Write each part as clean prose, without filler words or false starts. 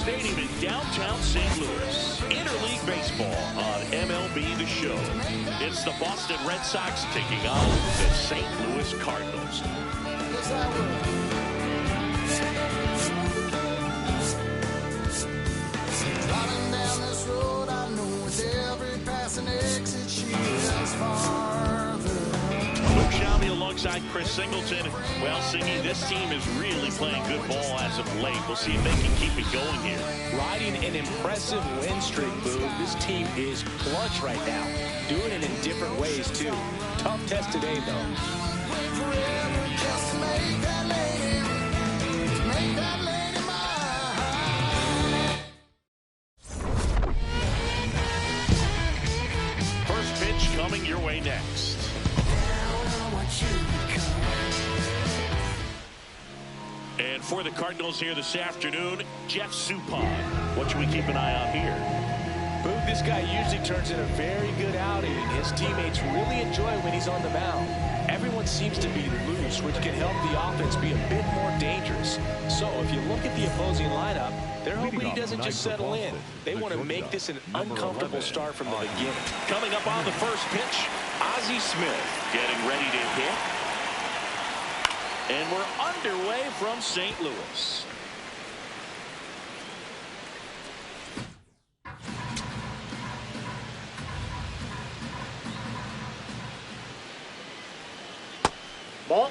Stadium in downtown St. Louis. Interleague baseball on MLB The Show. It's the Boston Red Sox taking on the St. Louis Cardinals. Driving down this road, I know with every passing exit she is farther. Luke Sciambi alongside Chris Singleton. Well, Singy, this team is really playing good ball as of late. We'll see if they can keep it going here. Riding an impressive win streak, Boo. This team is clutch right now. Doing it in different ways, too. Tough test today, though. Forever just to make that lady mine. First pitch coming your way next. And for the Cardinals here this afternoon, Jeff Suppan. What should we keep an eye on here? Boog, this guy usually turns in a very good outing. His teammates really enjoy when he's on the mound. Everyone seems to be loose, which can help the offense be a bit more dangerous. So if you look at the opposing lineup, they're hoping he doesn't just settle in. They want to make this an uncomfortable start from the beginning. Coming up on the first pitch, Ozzie Smith getting ready to hit. And we're underway from St. Louis. Ball.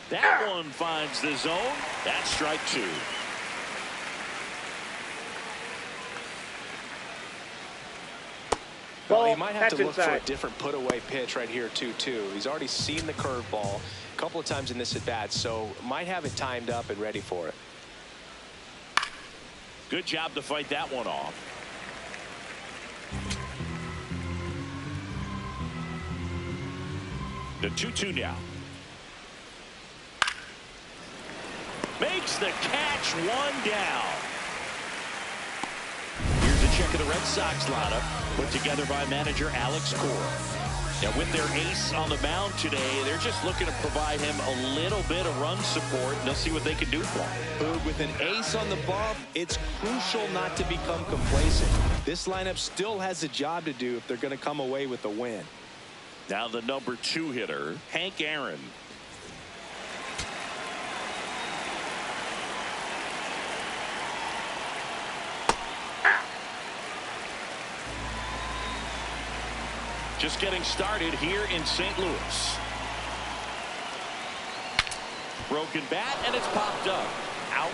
That one finds the zone. That's strike two. Well, he might have to look for a different put-away pitch right here, too. He's already seen the curveball a couple of times in this at-bat, so might have it timed up and ready for it. Good job to fight that one off. The 2-2 now. Makes the catch, one down. Here's a check of the Red Sox lineup, put together by manager Alex Cora. Now with their ace on the mound today, they're just looking to provide him a little bit of run support, and they'll see what they can do for him. Boog, with an ace on the bump, it's crucial not to become complacent. This lineup still has a job to do if they're going to come away with a win. Now the number 2 hitter, Hank Aaron. Just getting started here in St. Louis. Broken bat, and it's popped up. Out,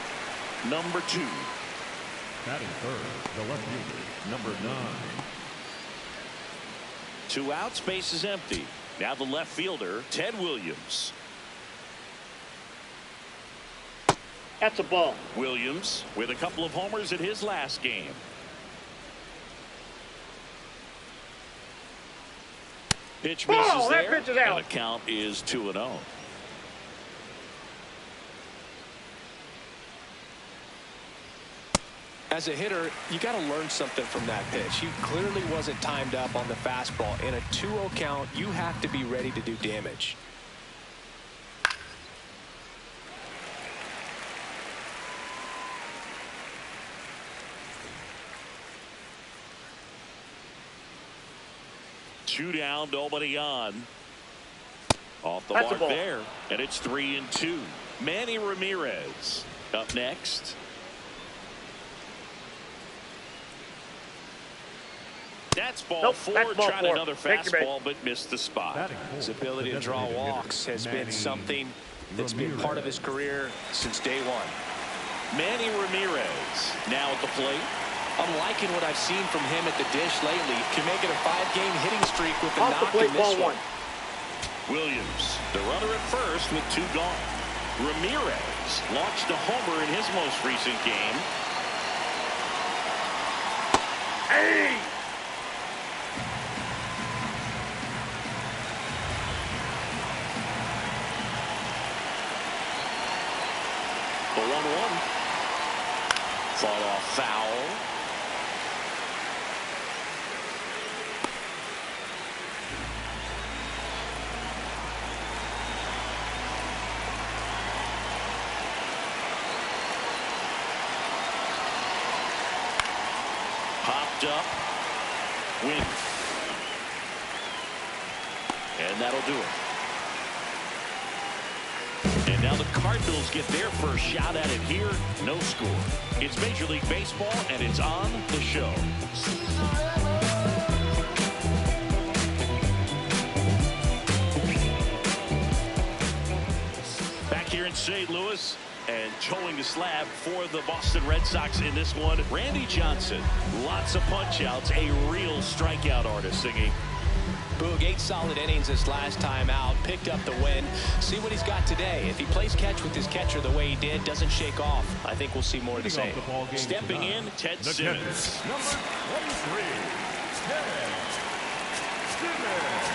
number 2. Batting third, the left fielder, number 9. 2 outs, base is empty. Now the left fielder, Ted Williams. That's a ball. Williams with a couple of homers in his last game. Pitch misses that there, pitch is out. and the count is 2-0. As a hitter, you got to learn something from that pitch. He clearly wasn't timed up on the fastball. In a 2-0 count, you have to be ready to do damage. Two down, nobody on. Off the That's mark a ball. there, and it's 3-2. Manny Ramirez up next. That's ball Nope, 4. that's ball Tried 4. another Take your fastball, but missed the spot. His ability to draw walks has been something that's been part of his career since day one. Manny Ramirez now at the plate. I'm liking what I've seen from him at the dish lately. Can make it a 5-game hitting streak with the Off the knock plate, in this ball one. 1. Williams, the runner at first with 2 gone. Ramirez launched a homer in his most recent game. Hey! The 1-1. Fought off foul. inning. And that'll do it. And now the Cardinals get their first shot at it here. No score. It's Major League Baseball, and it's on the show. Back here in St. Louis, and towing the slab for the Boston Red Sox in this one, Randy Johnson. Lots of punch-outs, a real strikeout artist singing. Boog, 8 solid innings this last time out, picked up the win. See what he's got today. If he plays catch with his catcher the way he did, doesn't shake off, I think we'll see more of the same. Stepping in, Ted Simmons. Number 23, Ted Simmons.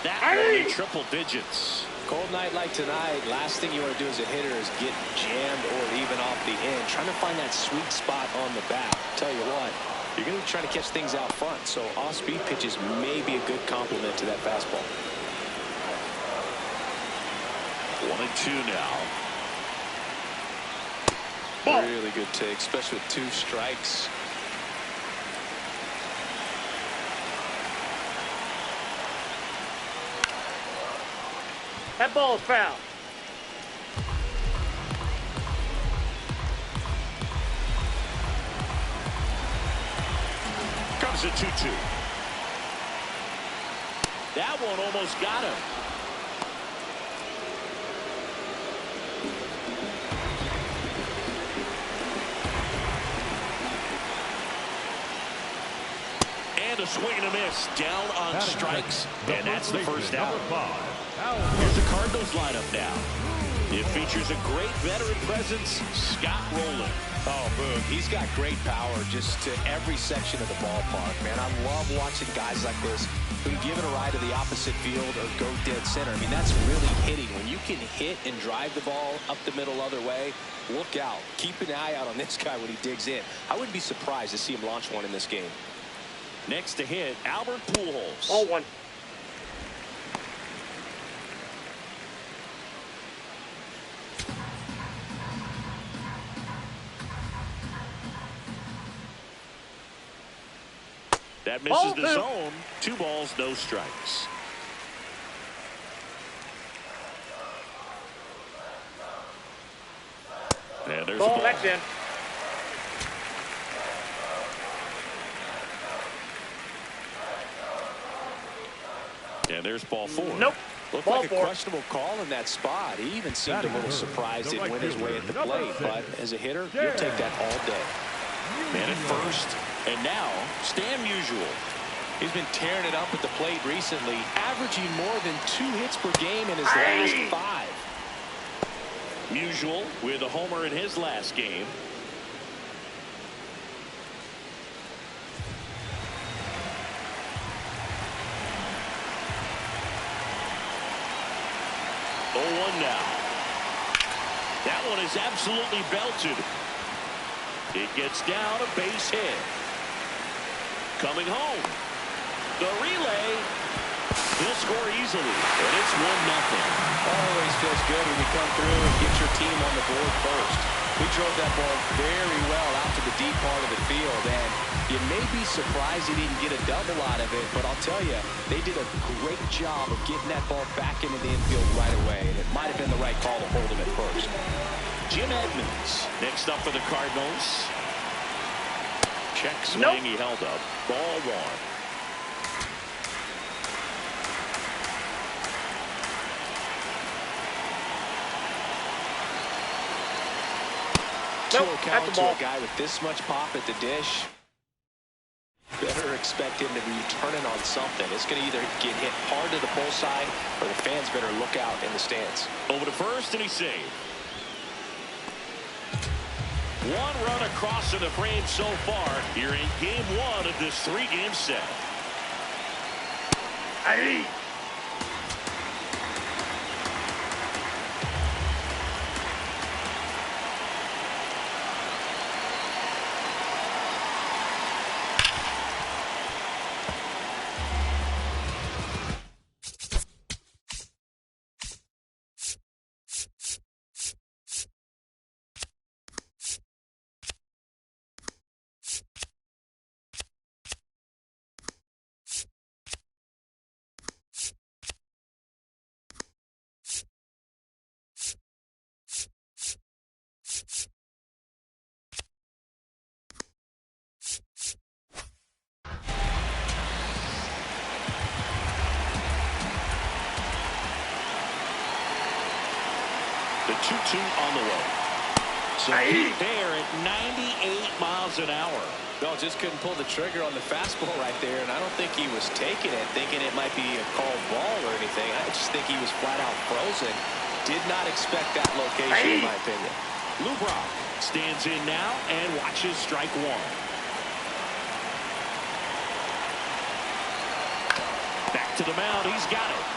That one in triple digits. Cold night like tonight, last thing you want to do as a hitter is get jammed or even off the end. Trying to find that sweet spot on the bat. Tell you what, you're going to be trying to catch things out front, so off-speed pitches may be a good complement to that fastball. 1-2 now. Really good take, especially with 2 strikes. That ball is foul. Comes a 2-2. That one almost got him. And a swing and a miss. Down on strikes. And that's the first out. Here's the Cardinals lineup now. It features a great veteran presence, Scott Rowland. Oh, Boog, he's got great power just to every section of the ballpark, man. I love watching guys like this who can give it a ride to the opposite field or go dead center. I mean, that's really hitting. When you can hit and drive the ball up the middle other way, look out. Keep an eye out on this guy when he digs in. I wouldn't be surprised to see him launch one in this game. Next to hit, Albert Pujols. 0-1. That misses the zone. 2 balls, no strikes. And there's Ball a ball. back in. And there's ball 4. Nope. Looked Ball like a 4. questionable call in that spot. He even seemed a little surprised it went his way at the plate. But as a hitter, you'll take that all day. Man at first. And now, Stan Musial. He's been tearing it up at the plate recently, averaging more than 2 hits per game in his last 5. Musial with a homer in his last game. Now. That one is absolutely belted. It gets down a base hit. Coming home. The relay. He'll score easily, and it's 1-0. Always feels good when you come through and get your team on the board first. He drove that ball very well out to the deep part of the field, and you may be surprised he didn't get a double out of it, but I'll tell you, they did a great job of getting that ball back into the infield right away, and it might have been the right call to hold him at first. Jim Edmonds next up for the Cardinals. Check swing, he held up. Ball 1. Count to a guy with this much pop at the dish. Better expect him to be turning on something. It's going to either get hit hard to the pull side, or the fans better look out in the stands. Over to first, and he saved. 1 run across in the frame so far here in game 1 of this 3-game set. Hey. The 2-2 on the way. So he's there at 98 miles an hour. No, just couldn't pull the trigger on the fastball right there, and I don't think he was taking it, thinking it might be a called ball or anything. I just think he was flat out frozen. Did not expect that location, in my opinion. Lou Brock stands in now and watches strike 1. Back to the mound. He's got it.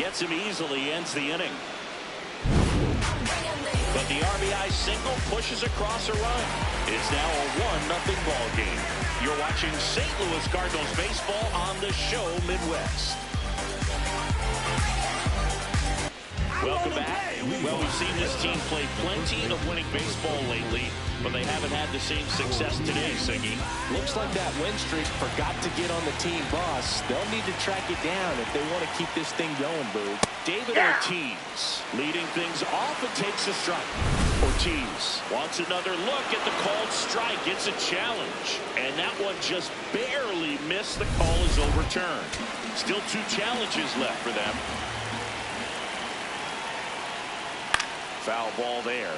Gets him easily, ends the inning. But the RBI single pushes across a run. It's now a 1-0 ball game. You're watching St. Louis Cardinals baseball on the show Midwest. Welcome back. Well, we've seen this team play plenty of winning baseball lately, but they haven't had the same success today, Siggy. Looks like that win streak forgot to get on the team bus. They'll need to track it down if they want to keep this thing going, Boog. David Ortiz leading things off and takes a strike. Ortiz wants another look at the called strike. It's a challenge, and that one just barely missed. The call is overturned. Still 2 challenges left for them. Foul ball there.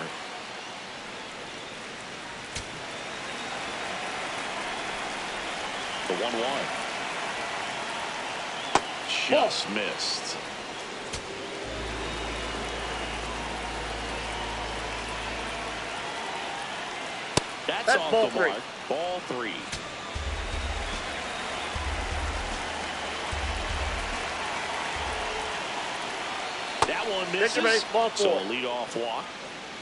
The 1-1. Just missed. That's off ball the 3. mark. Ball 3. That one misses. Ball 4. So a leadoff walk.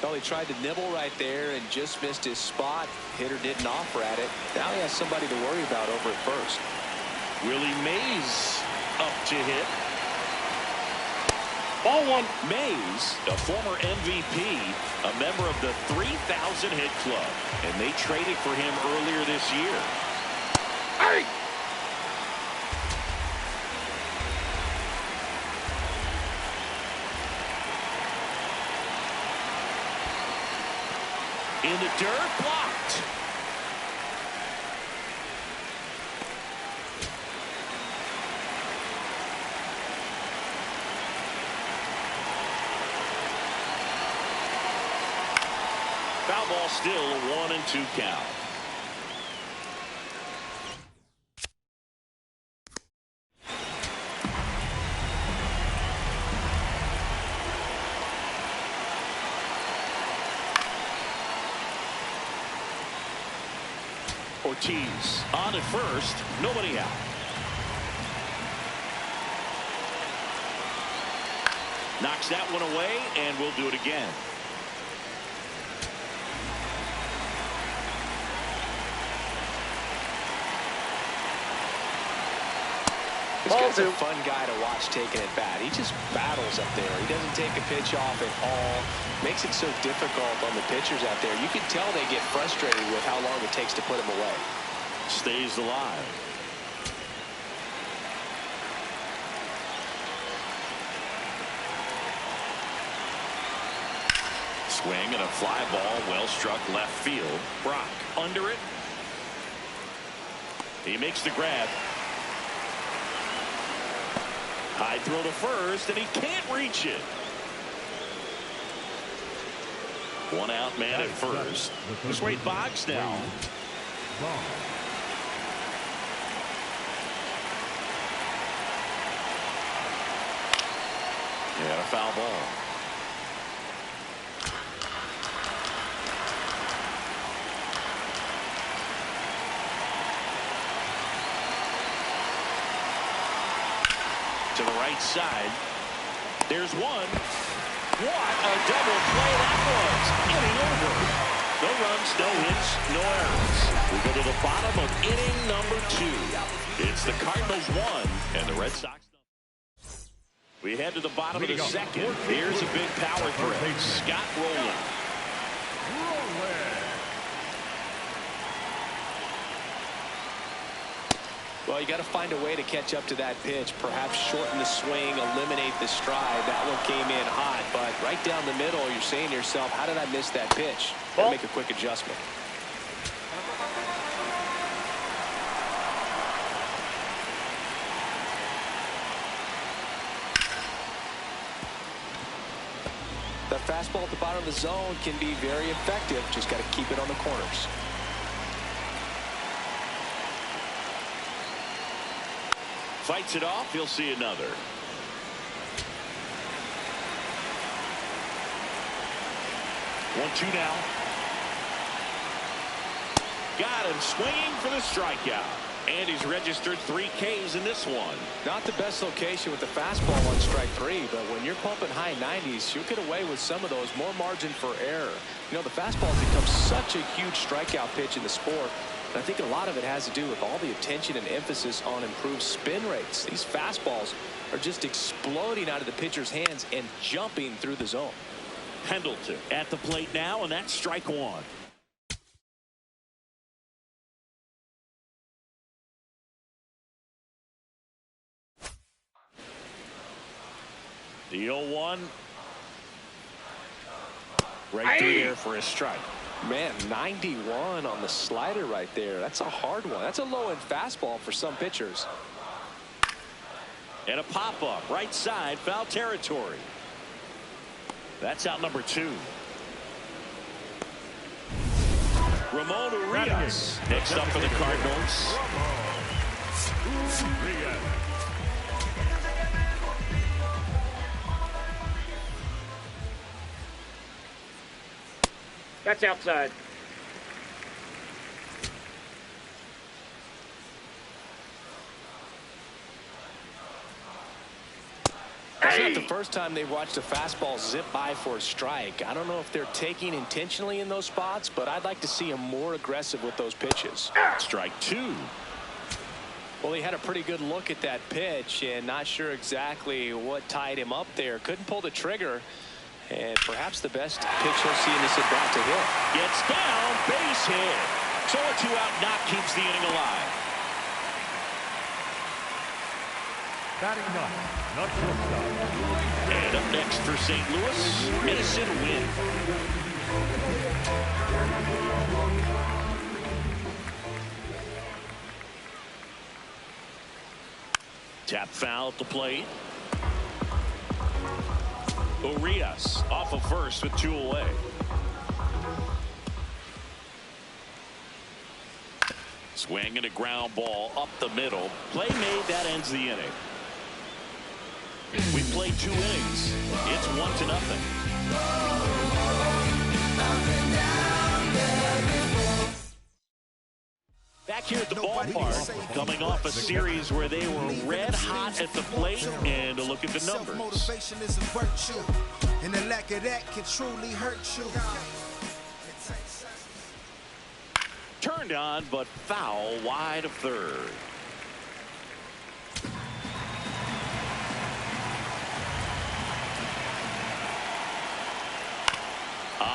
Well, he tried to nibble right there and just missed his spot. Hitter didn't offer at it. Now he has somebody to worry about over at first. Willie Mays up to hit. Ball 1. Mays, a former MVP, a member of the 3,000 hit club, and they traded for him earlier this year. Hey. In the dirt, blocked. Foul ball, still a 1-2 count. Ortiz on at first, nobody out. Knocks that one away, and we'll do it again. This guy's He's a fun guy to watch taking at bat. He just battles up there. He doesn't take a pitch off at all. Makes it so difficult on the pitchers out there. You can tell they get frustrated with how long it takes to put him away. Stays alive. Swing and a fly ball, well struck left field. Brock under it. He makes the grab. High throw to first, and he can't reach it. One out man at first. This Wade Boggs now. Yeah, a foul ball. To the right side. There's one. What a double play that was. Inning over. No runs, no hits, no errors. We go to the bottom of inning number 2. It's the Cardinals 1 and the Red Sox. We head to the bottom of the second. Here's a big power threat. Scott Rowland. Well, you got to find a way to catch up to that pitch. Perhaps shorten the swing, eliminate the stride. That one came in hot, but right down the middle, you're saying to yourself, how did I miss that pitch? Got to make a quick adjustment. The fastball at the bottom of the zone can be very effective. Just got to keep it on the corners. Fights it off. He'll see another. One-two now. Got him swinging for the strikeout. And he's registered 3 Ks in this one. Not the best location with the fastball on strike 3, but when you're pumping high 90s, you'll get away with some of those. More margin for error. You know, the fastball has become such a huge strikeout pitch in the sport. And I think a lot of it has to do with all the attention and emphasis on improved spin rates. These fastballs are just exploding out of the pitcher's hands and jumping through the zone. Pendleton at the plate now, and that's strike 1. The 0-1. Right through there for a strike. Man, 91 on the slider right there. That's a hard one. That's a low-end fastball for some pitchers. And a pop-up right side, foul territory. That's out number 2. Ramon Urias next up for the Cardinals. That's outside. It's not the first time they've watched a fastball zip by for a strike. I don't know if they're taking intentionally in those spots, but I'd like to see them more aggressive with those pitches. Strike 2. Well, he had a pretty good look at that pitch and not sure exactly what tied him up there. Couldn't pull the trigger. And perhaps the best pitch he'll see in this at-bat to hit. Gets down, base hit. So a 2-out knock keeps the inning alive. Batting not shortstop. And up next for St. Louis, Mason Wynn. Tap foul at the plate. Urias off of first with 2 away. Swing and a ground ball up the middle. Play made, that ends the inning. We played 2 innings. It's 1-0. Back here at the ballpark, coming off a series where they were red hot at the plate, and a look at the numbers. Motivation is a virtue, and the lack of that can truly hurt you. Turned on, but foul wide of third.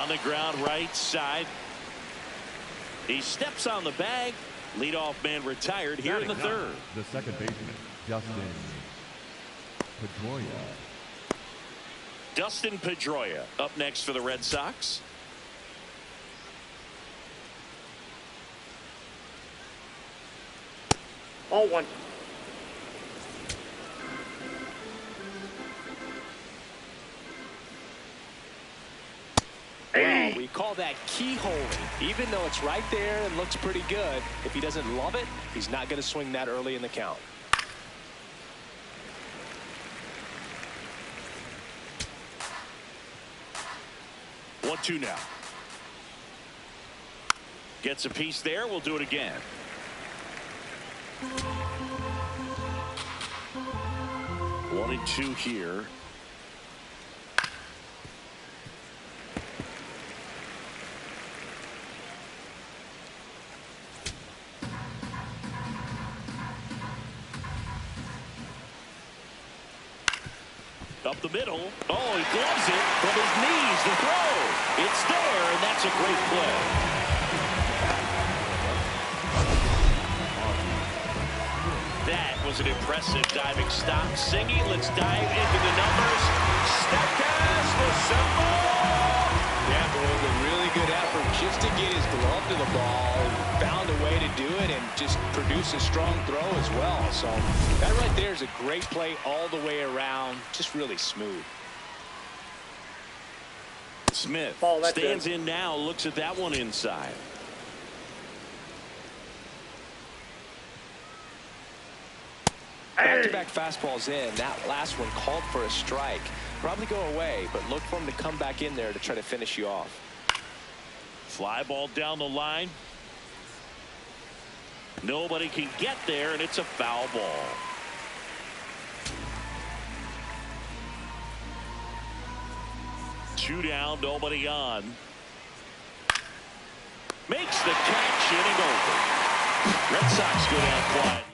On the ground right side. He steps on the bag. Leadoff man retired here in the third. The second baseman, Dustin Pedroia. Dustin Pedroia up next for the Red Sox. All one. Well, we call that keyholing. Even though it's right there and looks pretty good, if he doesn't love it, he's not going to swing that early in the count. One, two now. Gets a piece there. We'll do it again. One and two here. Up the middle. Oh, he gloves it from his knees to throw. It's there, and that's a great play. That was an impressive diving stop. Singy, let's dive into the numbers. Statcast for simple. Yeah, but it was a really good effort just to get his glove to the ball. Found a way to do it and just produce a strong throw as well. So that right there is a great play all the way around. Just really smooth. Smith Ball, stands in now, looks at that one inside. Back-to-back fastballs in. That last one called for a strike. Probably go away, but look for him to come back in there to try to finish you off. Fly ball down the line. Nobody can get there, and it's a foul ball. Two down, nobody on. Makes the catch, inning over. Red Sox go down quietly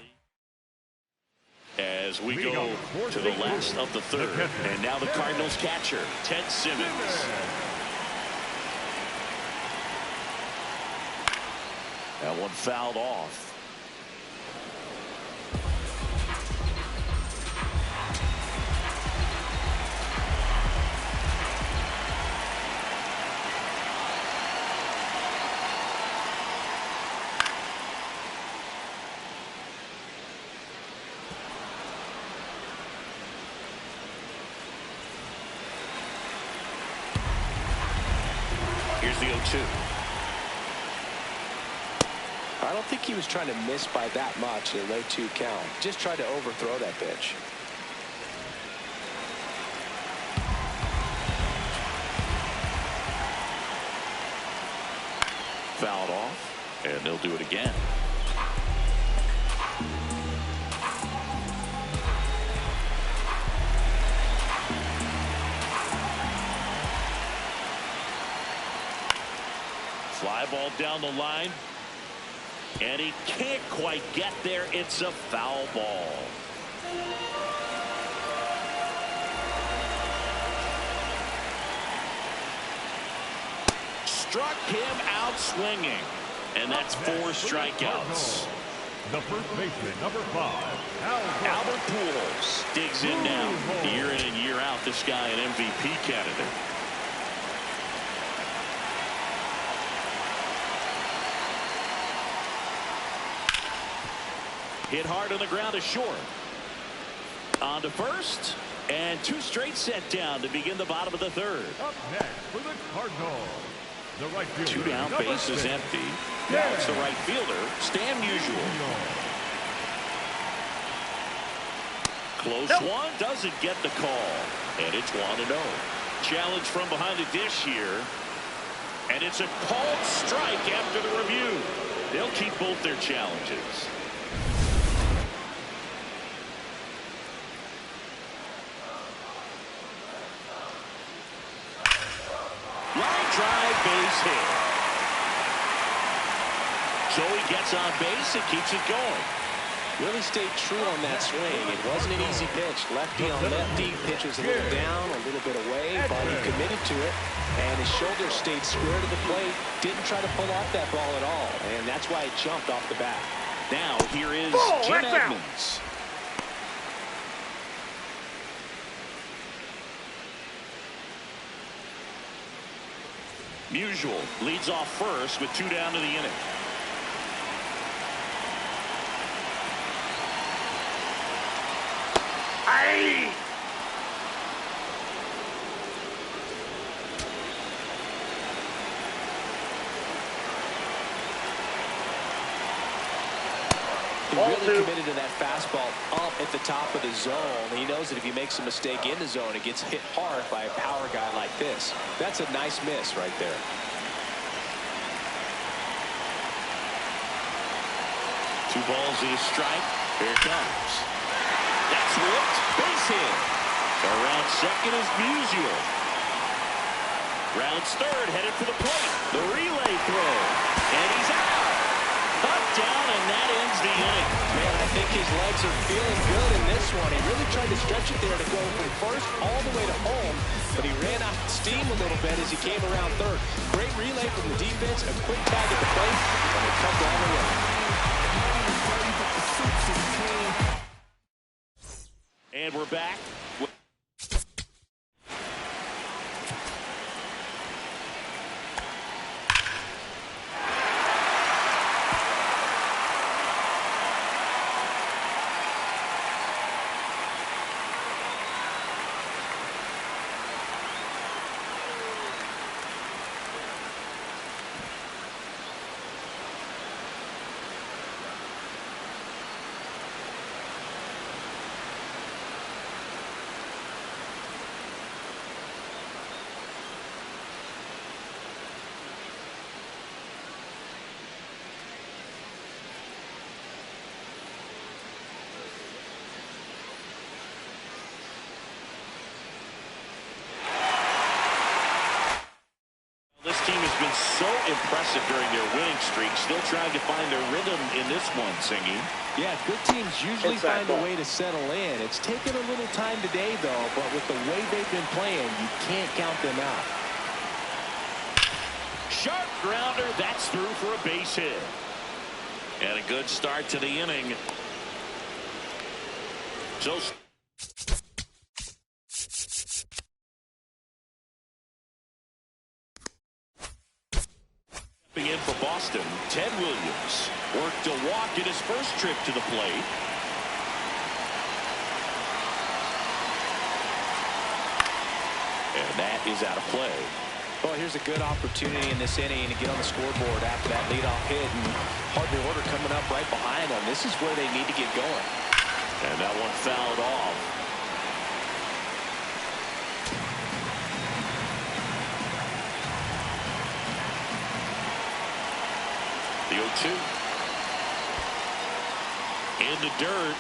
as we go to the last of the third. And now the Cardinals catcher, Ted Simmons. That one fouled off. Here's the 0-2. I don't think he was trying to miss by that much in a 0-2 count. Just tried to overthrow that pitch. Fouled off, and they'll do it again. Fly ball down the line. And he can't quite get there. It's a foul ball. Struck him out swinging. And that's 4 strikeouts. The first baseman, number 5, Albert Pujols digs in now. Year in and year out, this guy an MVP candidate. Hit hard on the ground to short. On to first. And 2 straight set down to begin the bottom of the third. Up next for the Cardinals, the right fielder. 2 down, base is empty. Now it's the right fielder, Stan Musial. Close one, doesn't get the call. And it's 1-0. Challenge from behind the dish here. And it's a called strike after the review. They'll keep both their challenges. Line drive, base hit. So he gets on base and keeps it going. Really stayed true on that swing. It wasn't an easy pitch. Lefty on lefty. Pitch was a little down, a little bit away, but he committed to it. And his shoulder stayed square to the plate. Didn't try to pull off that ball at all. And that's why it jumped off the bat. Now here is Jim Edmonds. Musial leads off first with 2 down to the inning. Aye. He really committed to that fastball up at the top of the zone. He knows that if he makes a mistake in the zone, it gets hit hard by a power guy like this. That's a nice miss right there. Two balls and a strike. Here it comes. That's whipped. Base hit. Around second is Musial. Rounds third, headed for the plate. The relay throw. And he's out. Up, down, and that ends the inning. Man, I think his legs are feeling good in this one. He really tried to stretch it there to go from first all the way to home, but he ran out of steam a little bit as he came around third. Great relay from the defense, a quick tag at the plate, and they come down the road. And we're back. So impressive during their winning streak, still trying to find their rhythm in this one, Singy. Yeah, good teams usually find a way to settle in. It's taken a little time today, though, but with the way they've been playing, you can't count them out. Sharp grounder, that's through for a base hit. And a good start to the inning. So in for Boston, Ted Williams worked a walk in his first trip to the plate. And that is out of play. Well, here's a good opportunity in this inning to get on the scoreboard after that leadoff hit, and hardly order coming up right behind them. This is where they need to get going. And that one fouled off. The 0-2. In the dirt.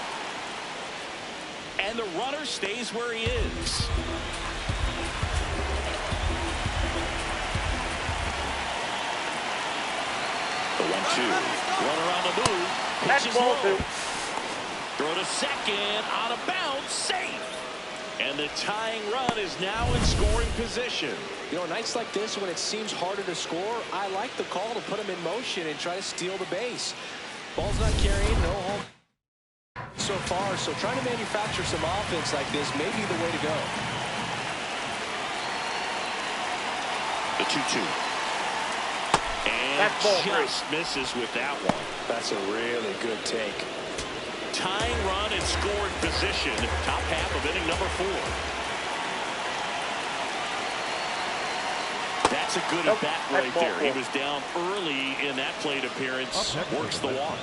And the runner stays where he is. The 1-2. Runner on the move. Pitches low. Throw to second. On a bounce. Safe. And the tying run is now in scoring position. You know, nights like this when it seems harder to score, I like the call to put him in motion and try to steal the base. Ball's not carrying, no home so far, so trying to manufacture some offense like this may be the way to go. The 2-2. And just misses with that one. That's a really good take. Tying run and scoring position, top half of inning number 4. That's a good at bat right there. He was down early in that plate appearance. Works the walk.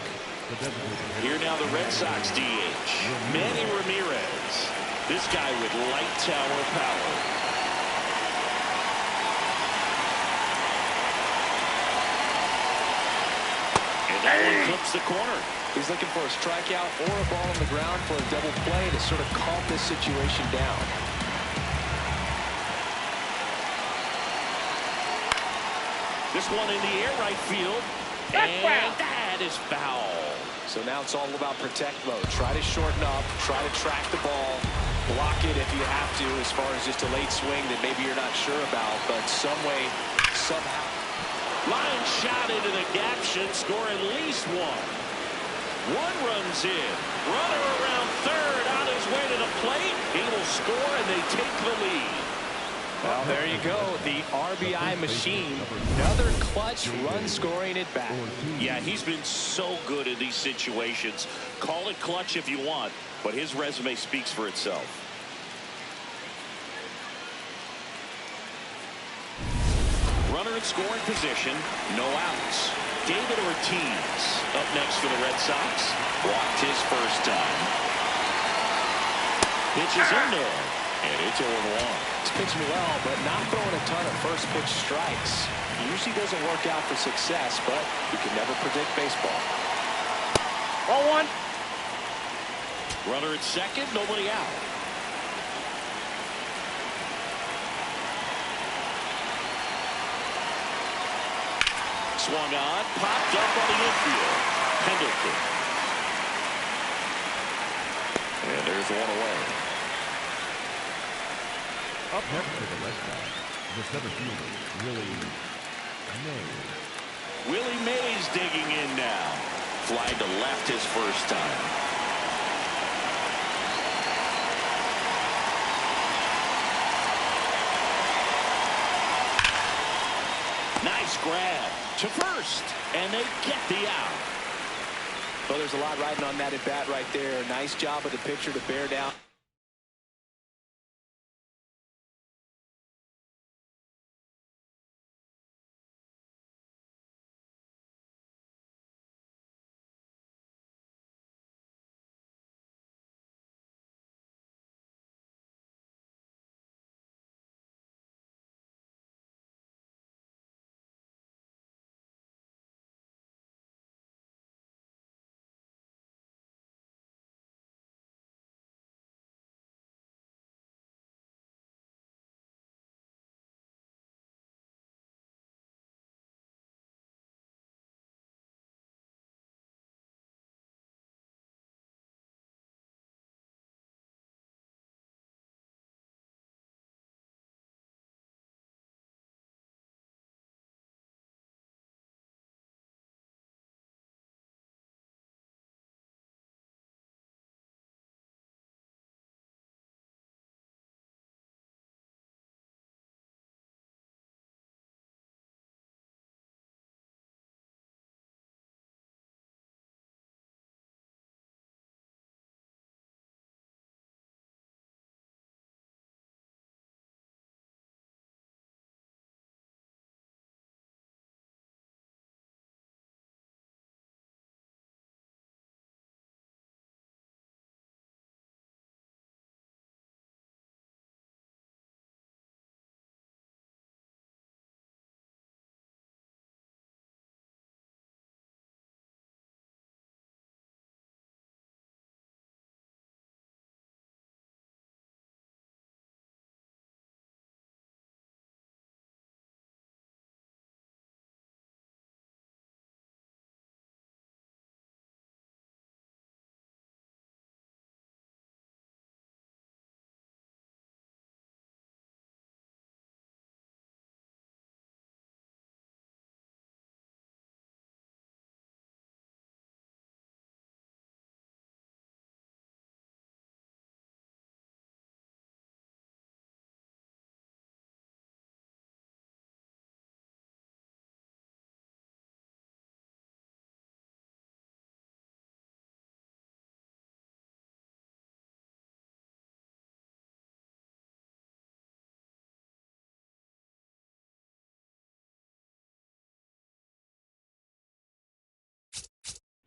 Here now the Red Sox DH, Manny Ramirez. This guy with light tower power. And that one clips the corner. He's looking for a strikeout or a ball on the ground for a double play to sort of calm this situation down. This one in the air right field. And that is foul. So now it's all about protect mode. Try to shorten up, try to track the ball, block it if you have to, as far as just a late swing that maybe you're not sure about, but some way, somehow. Line shot into the gap should score at least one. One runs in. Runner around third on his way to the plate. He will score and they take the lead. Well, there you go. The RBI machine. Another clutch run scoring at bat. Yeah, he's been so good in these situations. Call it clutch if you want, but his resume speaks for itself. Runner in scoring position, no outs. David Ortiz up next for the Red Sox. Walked his first time. Pitches in there, and it's 0-1. He's pitching well, but not throwing a ton of first pitch strikes. Usually doesn't work out for success, but you can never predict baseball. 0-1. Runner at second, nobody out. Swung on, popped up on the infield. Pendleton. And there's one away. Up next for the Red Sox, the center fielder, Willie Mays. Willie Mays digging in now. Fly to left his first time. Nice grab to first, and they get the out. Well, there's a lot riding on that at bat right there. Nice job of the pitcher to bear down.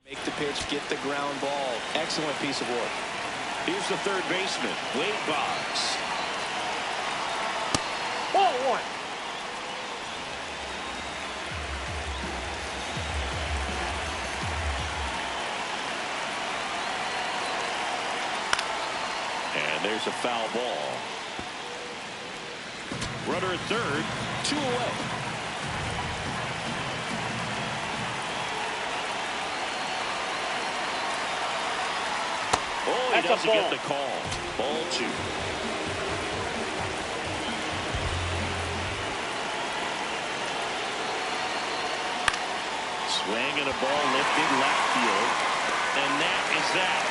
Make the pitch, get the ground ball. Excellent piece of work. Here's the third baseman, Wade Boggs. 0-1. And there's a foul ball. Runner at third, 2 away. he doesn't get the call. Ball 2. Swing and a ball lifted left field. And that is that.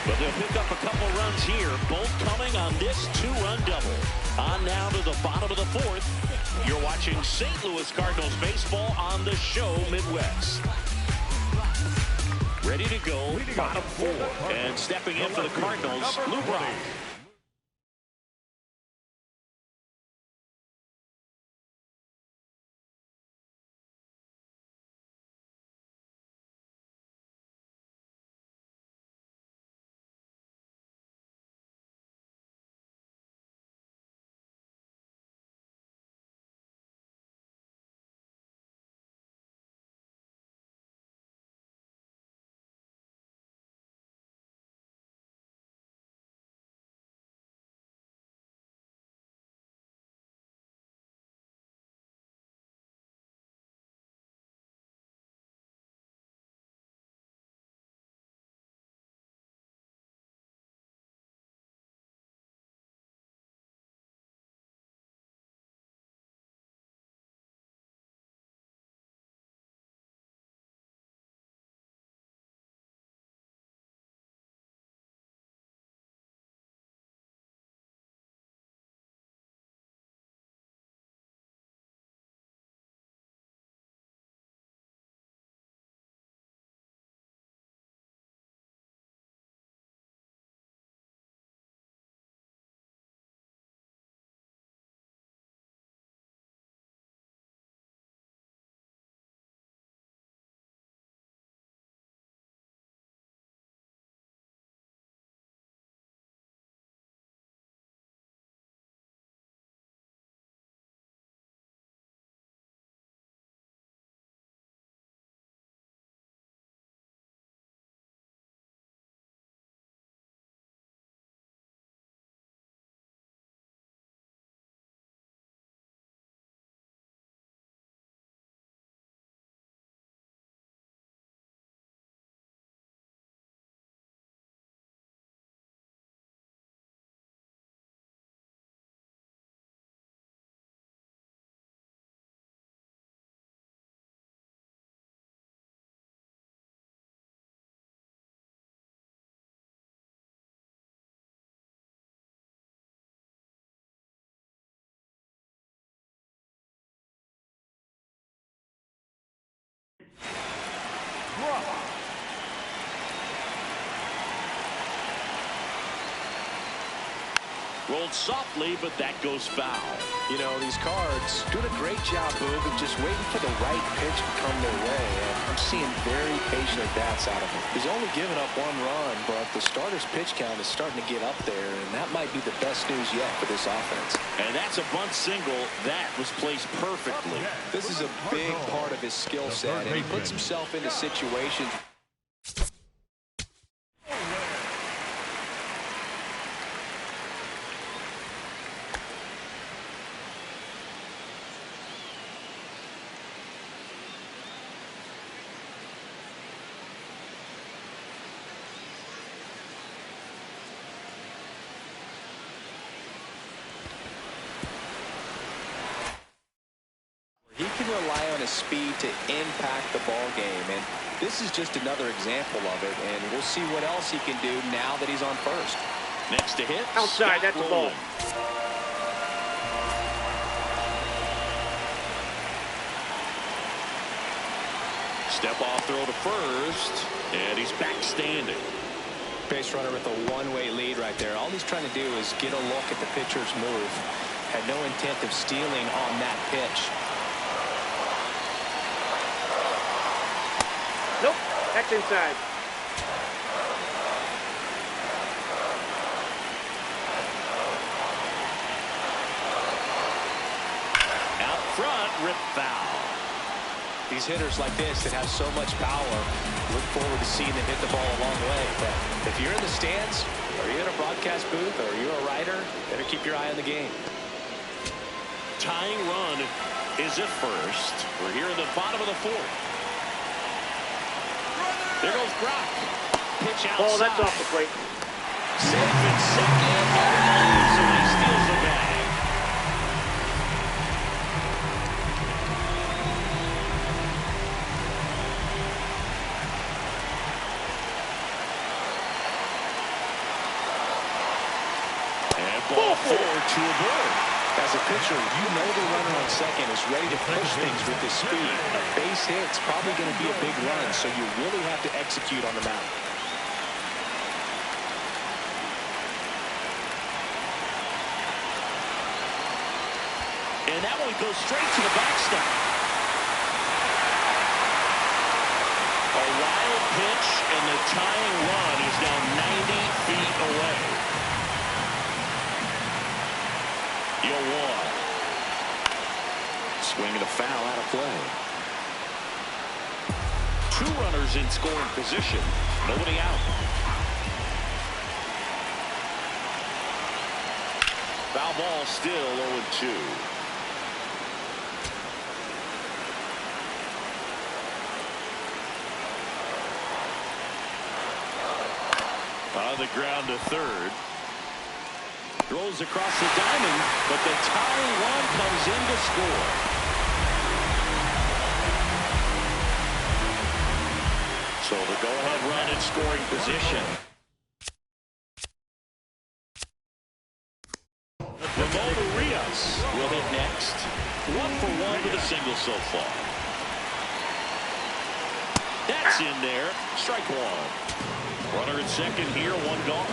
But they'll pick up a couple runs here, both coming on this 2-run double. On now to the bottom of the 4th. You're watching St. Louis Cardinals baseball on the show Midwest. Ready to go, bottom 4. And stepping in for the Cardinals, Lou Brock. Rolled softly, but that goes foul. You know, these Cards doing a great job, Boog, of just waiting for the right pitch to come their way. And I'm seeing very patient at-bats out of him. He's only given up 1 run, but the starter's pitch count is starting to get up there, and that might be the best news yet for this offense. And that's a bunt single. That was placed perfectly. This is a big part of his skill set, and he puts himself into situations. He can rely on his speed to impact the ball game, and this is just another example of it, and we'll see what else he can do now that he's on first. Next to hit, Outside, that's a ball. Step off throw to first, and he's back standing. Base runner with a one-way lead right there. All he's trying to do is get a look at the pitcher's move. Had no intent of stealing on that pitch. Nope, that's inside. Out front, rip foul. These hitters like this that have so much power, look forward to seeing them hit the ball a long way. But if you're in the stands, or you're in a broadcast booth, or you're a writer, better keep your eye on the game. Tying run is at first. We're here in the bottom of the 4th. There goes Brock. pitch outside. Oh, that's off the plate. Safe at second. Easily steals the bag. And ball forward to a board. As a pitcher, you know the runner on second is ready to push things with his speed. A base hit's probably going to be a big run, so you really have to execute on the mound. And that one goes straight to the backstop. A wild pitch, and the tying run is now 90 feet away. You'll walk. Swing and a foul out of play. 2 runners in scoring position. Nobody out. Foul ball still 0-2. On the ground to third. Throws across the diamond, but the tying run comes in to score. So the go-ahead run in scoring position. Ramon Urias will hit next. 1 for 1 with a single so far. That's in there. Strike 1. Runner at second here, 1 gone.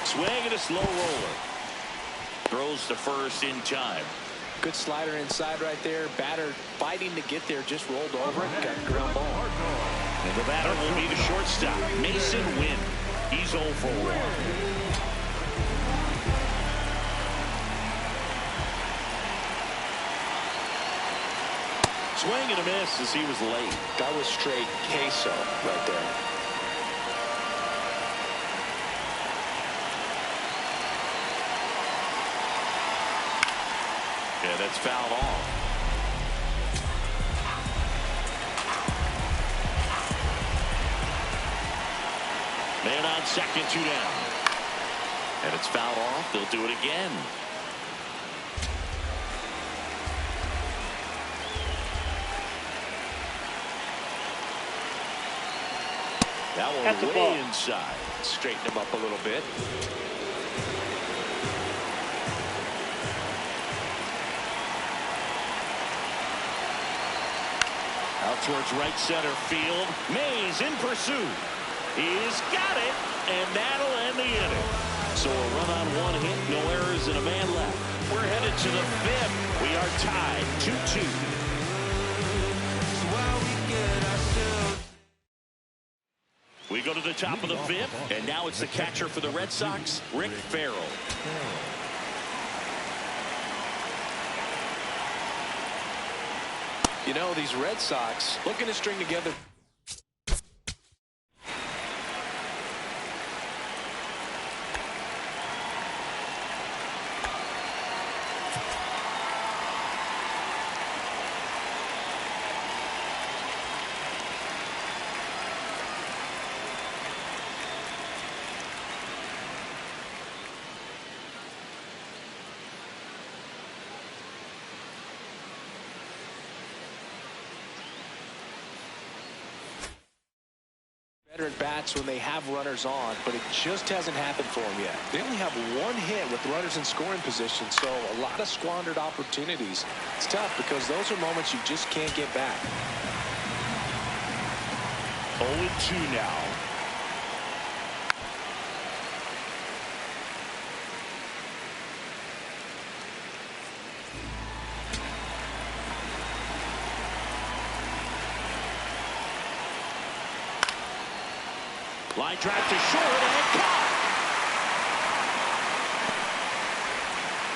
Swing and a slow roller. Throws to first in time. Good slider inside right there. Batter fighting to get there, just rolled over it. Got the ground ball. And the batter will be the shortstop, Mason Wynn. He's 0 for 1. Swing and a miss as he was late. That was straight queso right there. Yeah, that's fouled off. Man on second, 2 down. And it's fouled off. They'll do it again. That one That's a way ball. inside. Straighten him up a little bit. Out towards right center field. Mays in pursuit. He's got it, and that'll end the inning. So a run on 1 hit, no errors, and a man left. We're headed to the 5th. We are tied 2-2. We go to the top of the 5th, and now it's the catcher for the Red Sox, Rick Farrell. You know, these Red Sox looking to string together. Better at bats when they have runners on, but it just hasn't happened for them yet. They only have 1 hit with runners in scoring position, so a lot of squandered opportunities. It's tough because those are moments you just can't get back. 0-2 now. Line drive to short and caught.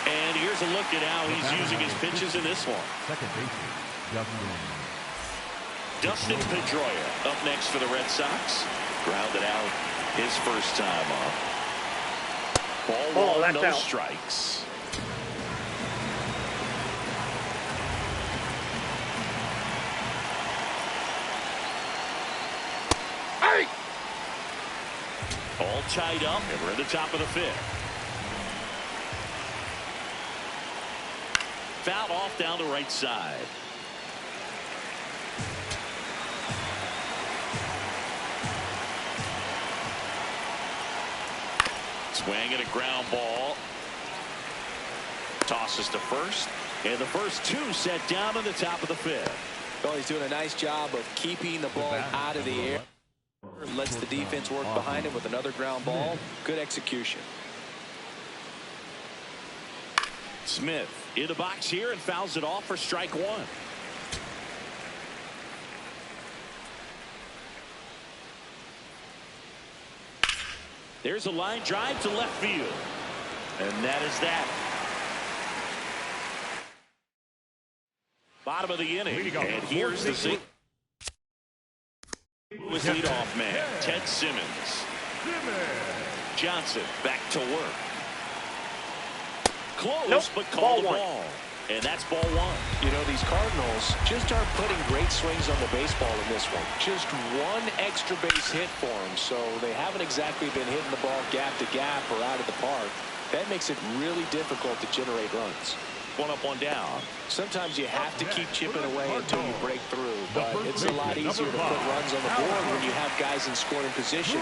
And here's a look at how he's using his pitches in this one. Second baseman, Dustin Pedroia up next for the Red Sox. Grounded out his first time up. Ball 1, that's no out. strikes. tied up, and we're in the top of the 5th. Foul off down the right side. Swing and a ground ball. Tosses to first. And the first 2 set down in the top of the 5th. Well, he's doing a nice job of keeping the ball out of the air. Lets the defense work behind him with another ground ball. Good execution. Smith in the box here and fouls it off for strike 1. There's a line drive to left field. And that is that. Bottom of the inning. And here's the St. Louis leadoff man, Ted Simmons. Johnson back to work. Close, but called the ball. And that's ball 1. You know, these Cardinals just aren't putting great swings on the baseball in this one. Just one extra base hit for them, so they haven't exactly been hitting the ball gap to gap or out of the park. That makes it really difficult to generate runs. 1 up, 1 down. Sometimes you have to keep chipping away until you break through, but it's a lot easier to put runs on the board when you have guys in scoring position.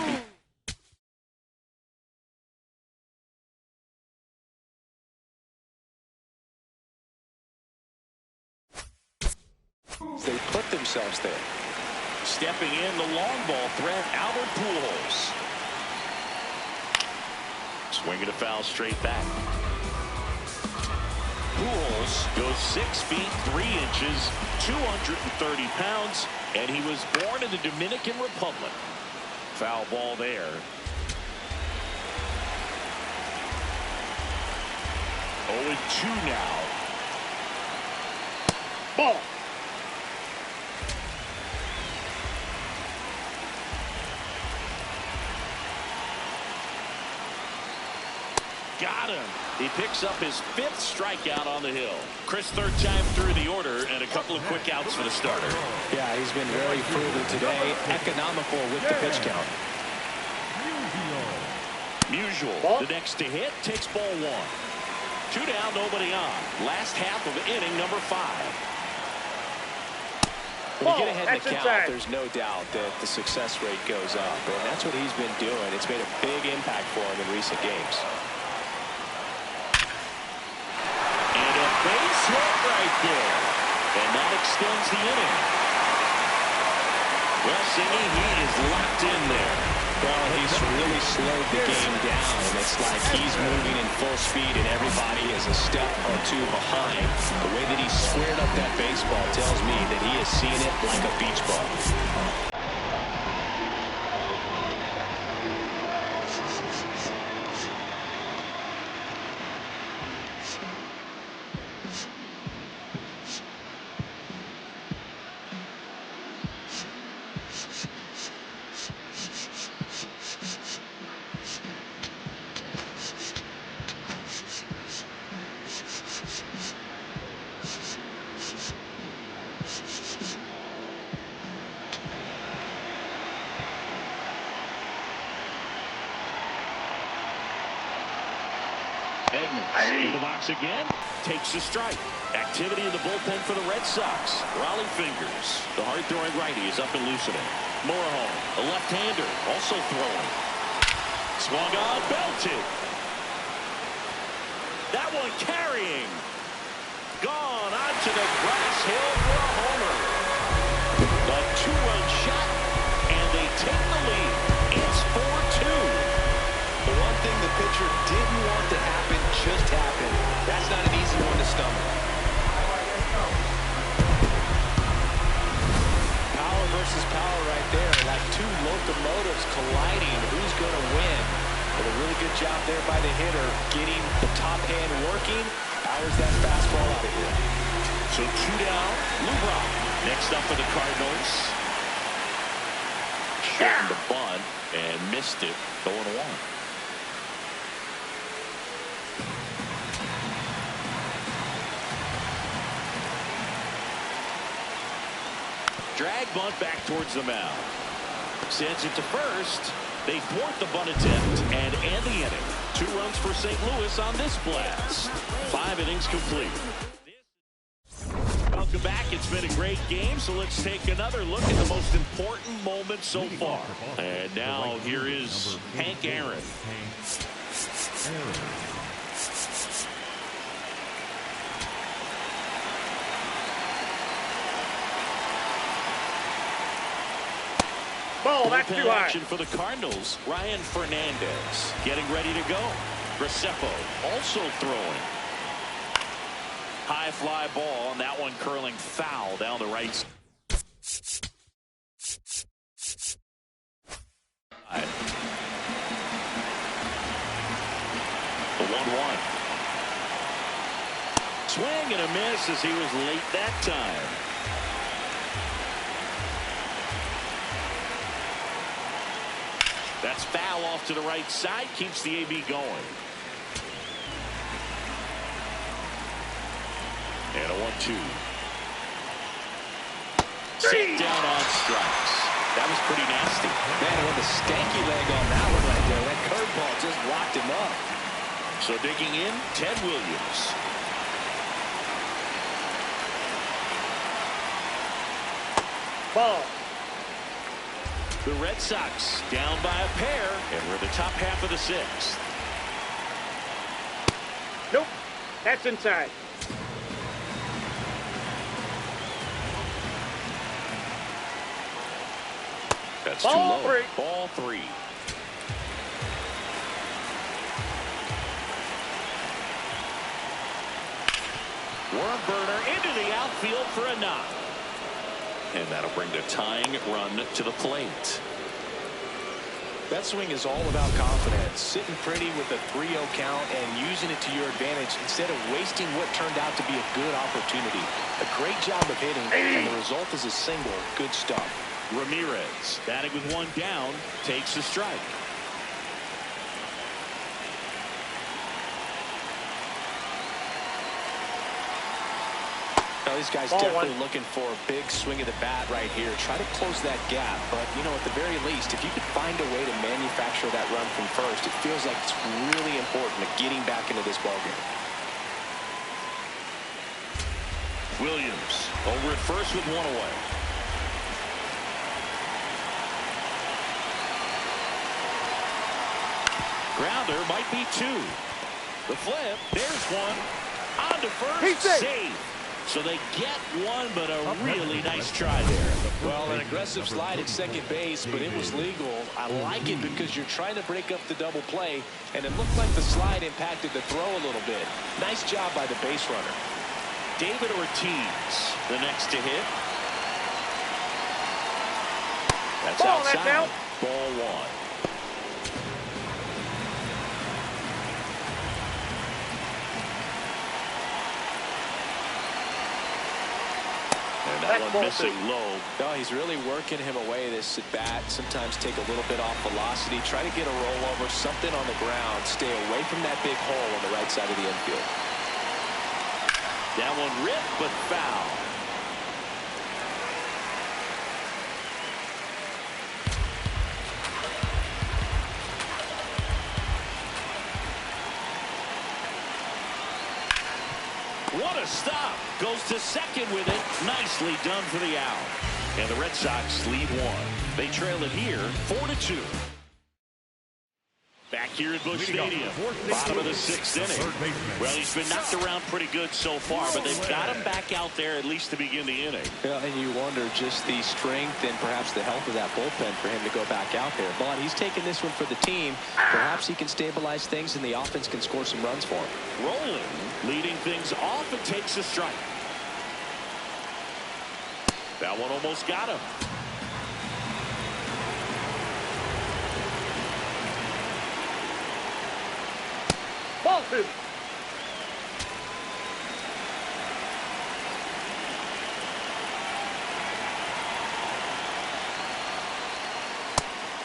They put themselves there. Stepping in, the long ball threat, Albert Pujols. Swinging a foul straight back. Pujols goes 6 feet 3 inches, 230 pounds, and he was born in the Dominican Republic. Foul ball there. 0-2 now. Ball. Got him. He picks up his 5th strikeout on the hill. Chris, 3rd time through the order, and a couple of quick outs for the starter. Yeah, he's been very frugal today. Economical with the pitch count. Musial, the next to hit, takes ball 1. 2 down, nobody on. Last half of inning number 5. When you get ahead in the count, there's no doubt that the success rate goes up, and that's what he's been doing. It's made a big impact for him in recent games. Base hit right there. And that extends the inning. Well, Singy, he is locked in there. Well, he's really slowed the game down, and it's like he's moving in full speed, and everybody is a step or 2 behind. The way that he squared up that baseball tells me that he is seeing it like a beach ball. In the box again, takes a strike. Activity in the bullpen for the Red Sox. Raleigh fingers. The hard-throwing righty is up and loosening. Moreholm, a left-hander, also throwing. Swung on, belted. That one carrying. Gone onto the grass hill for a homer. A 2-run shot, and they take the lead. It's 4-2. The one thing the pitcher didn't want to happen just happened. That's not an easy one to stomach. Power versus power right there. Like 2 locomotives colliding. Who's going to win? But a really good job there by the hitter, getting the top hand working. Powers that fastball out of here. So 2 down. Lubrock next up for the Cardinals. Shortened the bunt and missed it. 0-1. Drag bunt back towards the mound. Sends it to first. They thwart the bunt attempt and end the inning. 2 runs for St. Louis on this blast. 5 innings complete. Welcome back. It's been a great game, so let's take another look at the most important moment so far. And now here is Hank Aaron. Ball, that's too high. Action for the Cardinals. Ryan Fernandez getting ready to go. Graceffa also throwing. High fly ball, and that one curling foul down the right side. The 1-1. Swing and a miss as he was late that time. That's foul off to the right side. Keeps the AB going. And a 1-2. Sit down on strikes. That was pretty nasty. Man, with a stanky leg on that one right there. That curveball just locked him up. So digging in, Ted Williams. Ball. The Red Sox down by a pair, and we're the top half of the 6th. Nope. That's inside. That's Ball too low. 3. Ball 3. Worm burner into the outfield for a knock. And that'll bring the tying run to the plate. That swing is all about confidence. Sitting pretty with a 3-0 count and using it to your advantage instead of wasting what turned out to be a good opportunity. A great job of hitting, and the result is a single. Good stuff. Ramirez, batting with 1 down, takes the strike. Now, these guys definitely looking for a big swing of the bat right here. Try to close that gap. But, you know, at the very least, if you could find a way to manufacture that run from first, it feels like it's really important to getting back into this ballgame. Williams over at first with 1 away. Grounder might be 2. The flip, there's 1. On to first, save. So they get 1, but a really nice try there. Well, an aggressive slide at second base, but it was legal. I like it because you're trying to break up the double play, and it looked like the slide impacted the throw a little bit. Nice job by the base runner. David Ortiz, the next to hit. That's Ball, outside. that's out. Ball 1. And that one missing low. No, he's really working him away this at bat. Sometimes take a little bit off velocity. Try to get a rollover, something on the ground. Stay away from that big hole on the right side of the infield. That one ripped, but foul. What a stop. Goes to second with it. Nicely done for the out. And the Red Sox lead 1. They trail it here 4-2. Back here at Busch Stadium, bottom of the 6th inning. Well, he's been knocked around pretty good so far, but they've got him back out there at least to begin the inning. Yeah, and you wonder just the strength and perhaps the health of that bullpen for him to go back out there. But he's taking this one for the team. Perhaps he can stabilize things and the offense can score some runs for him. Rolling, leading things off, and takes a strike. That one almost got him. Ball 2.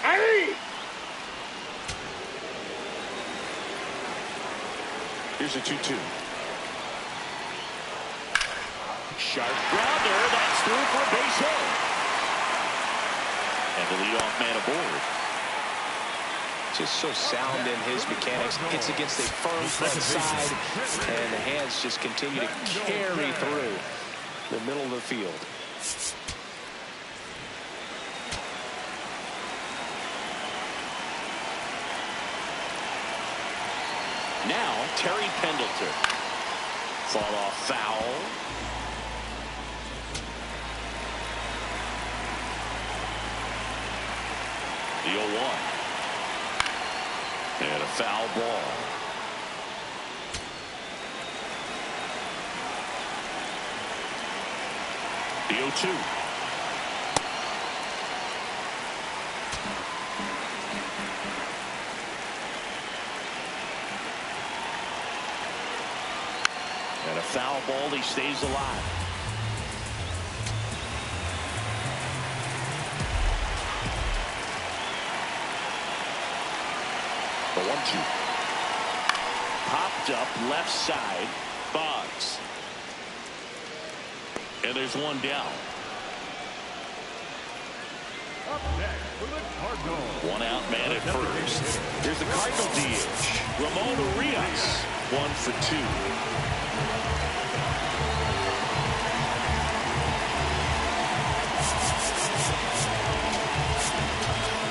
Hey! Here's a 2-2. Sharp grounder. That's through for a base hit. And the leadoff man aboard. Just so sound in his mechanics. Hits against a firm front side, and the hands just continue to carry through the middle of the field. Now, Terry Pendleton. Fall off foul. The 0-1. And a foul ball. The 0-2. And a foul ball. He stays alive. The 1-2. Popped up left side. Boggs. And there's one down. Up next for the Cardinals. One out man at first. Here's the Cardinal DH. Ramon Urias. 1 for 2.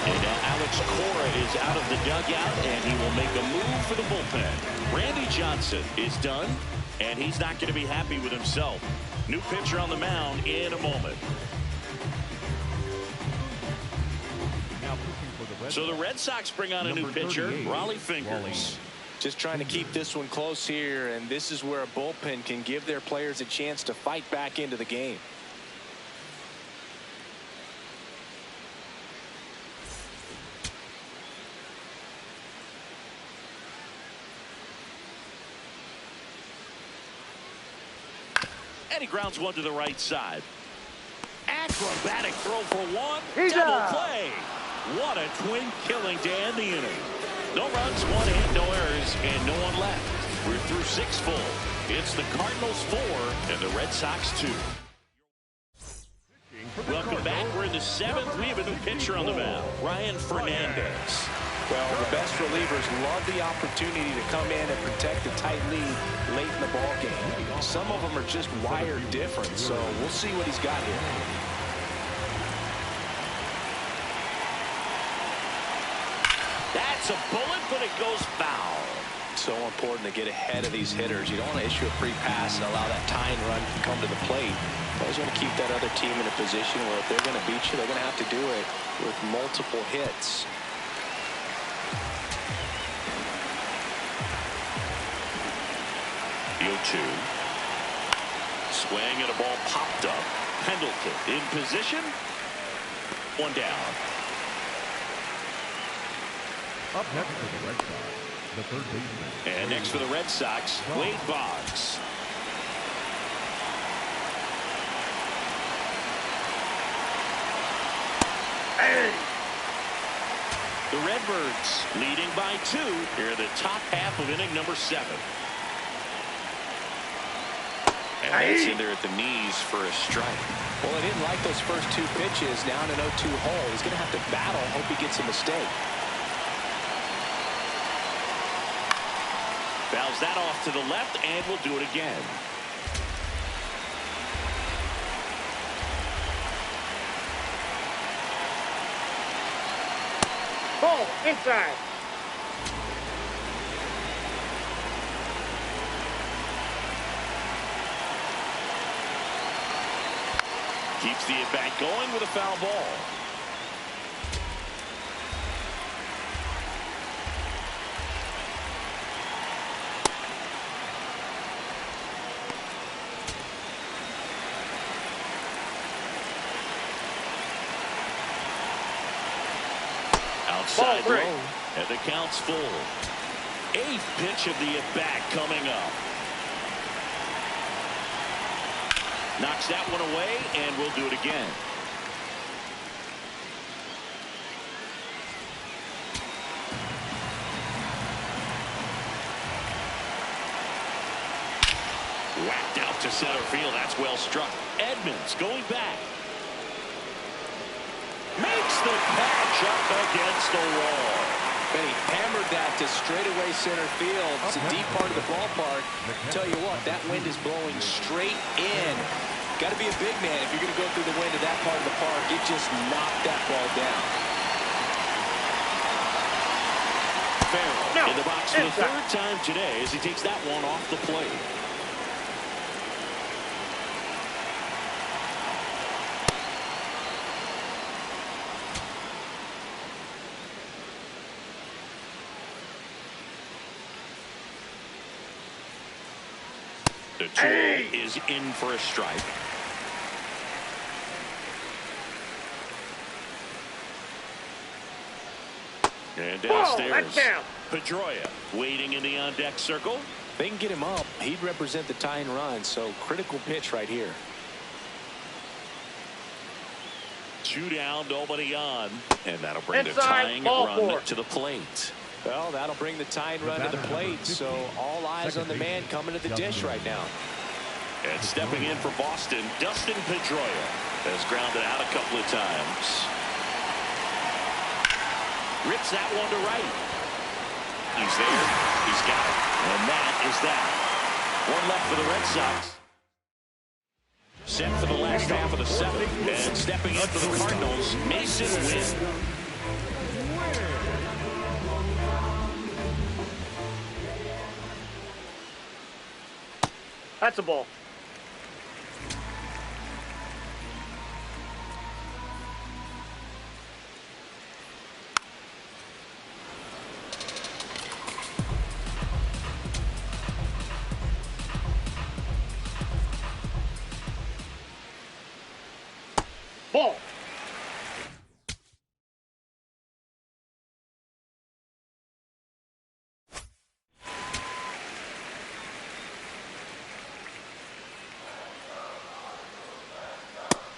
And now Alex Cora is out of the dugout, and he will make a move for the bullpen. Randy Johnson is done, and he's not going to be happy with himself. New pitcher on the mound in a moment. So the Red Sox bring on a new pitcher, Raleigh Fingers. Just trying to keep this one close here, and this is where a bullpen can give their players a chance to fight back into the game. And he grounds one to the right side. Acrobatic throw for one. He's Double out. play. What a twin killing to end the inning. No runs, 1 hit, no errors, and no one left. We're through 6 full. It's the Cardinals 4 and the Red Sox 2. Welcome back. We're in the 7th. We have a new pitcher on the mound, Ryan Fernandez. Well, the best relievers love the opportunity to come in and protect a tight lead late in the ball game. Some of them are just wired different, so we'll see what he's got here. That's a bullet, but it goes foul. So important to get ahead of these hitters. You don't want to issue a free pass and allow that tying run to come to the plate. You always want to keep that other team in a position where if they're going to beat you, they're going to have to do it with multiple hits. The 0-2. Swing and a ball popped up. Pendleton in position. One down. Up next for the Red Sox, the third baseman. And next for the Red Sox, Wade Boggs. Hey! The Redbirds leading by 2 here in the top half of inning number 7. And it's in there at the knees for a strike. Well, I didn't like those first 2 pitches. Now in an 0-2 hole. He's going to have to battle. Hope he gets a mistake. Fouls that off to the left, and we'll do it again. Ball inside. Keeps the at-bat going with a foul ball. Outside Ball 3. low, and the count's full. 8th pitch of the at-bat coming up. Knocks that one away, and we'll do it again. Whacked out to center field. That's well struck. Edmonds going back. Makes the catch up against the wall. And he hammered that to straightaway center field. It's a deep part of the ballpark. Tell you what, that wind is blowing straight in. Got to be a big man if you're going to go through the wind of that part of the park. It just knocked that ball down. Farrell in the box for the third time today as he takes that one off the plate. The tool is in for a strike. And downstairs, Pedroia waiting in the on-deck circle. If they can get him up, he'd represent the tying run, so critical pitch right here. 2 down, nobody on, and that'll bring the tying run to the plate. Well, that'll bring the tying run to the plate, so all eyes on the man coming to the dish right now. And stepping in for Boston, Dustin Pedroia has grounded out a couple of times. Rips that one to right. He's there. He's got it. And that is that. One left for the Red Sox. Set for the last half of the 7th. And stepping in for the Cardinals, Mason Wynn. That's a ball. Ball.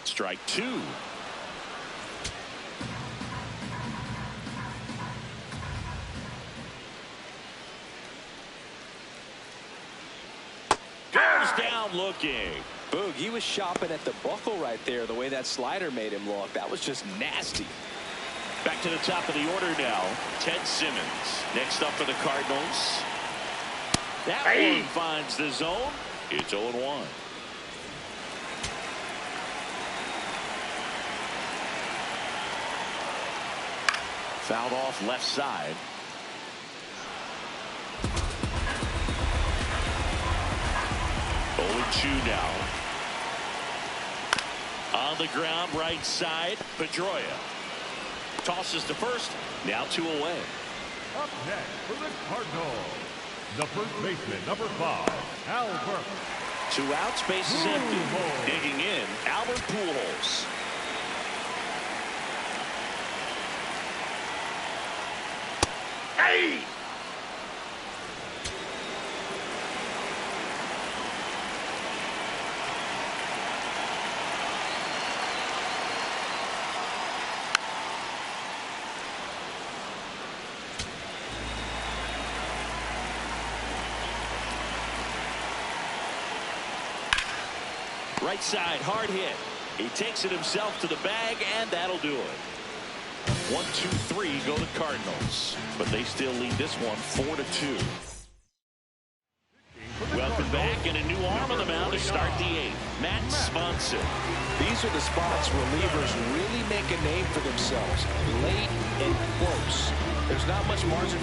Strike 2. Goes down looking. Boog, he was shopping at the buckle right there, the way that slider made him look. That was just nasty. Back to the top of the order now. Ted Simmons next up for the Cardinals. That one finds the zone. It's 0-1. Fouled off left side. Two now. On the ground, right side, Pedroia. Tosses to first. Now 2 away. Up next for the Cardinals, the first baseman, number 5, Al Burke. 2 outs, base is empty. Digging in, Albert Pujols. Hey! Right side, hard hit. He takes it himself to the bag, and that'll do it. 1, 2, 3 go to Cardinals, but they still lead this one 4-2. Welcome back, and a new arm on the mound to start the 8th. Matt Swanson. These are the spots relievers really make a name for themselves. Late and close. There's not much margin.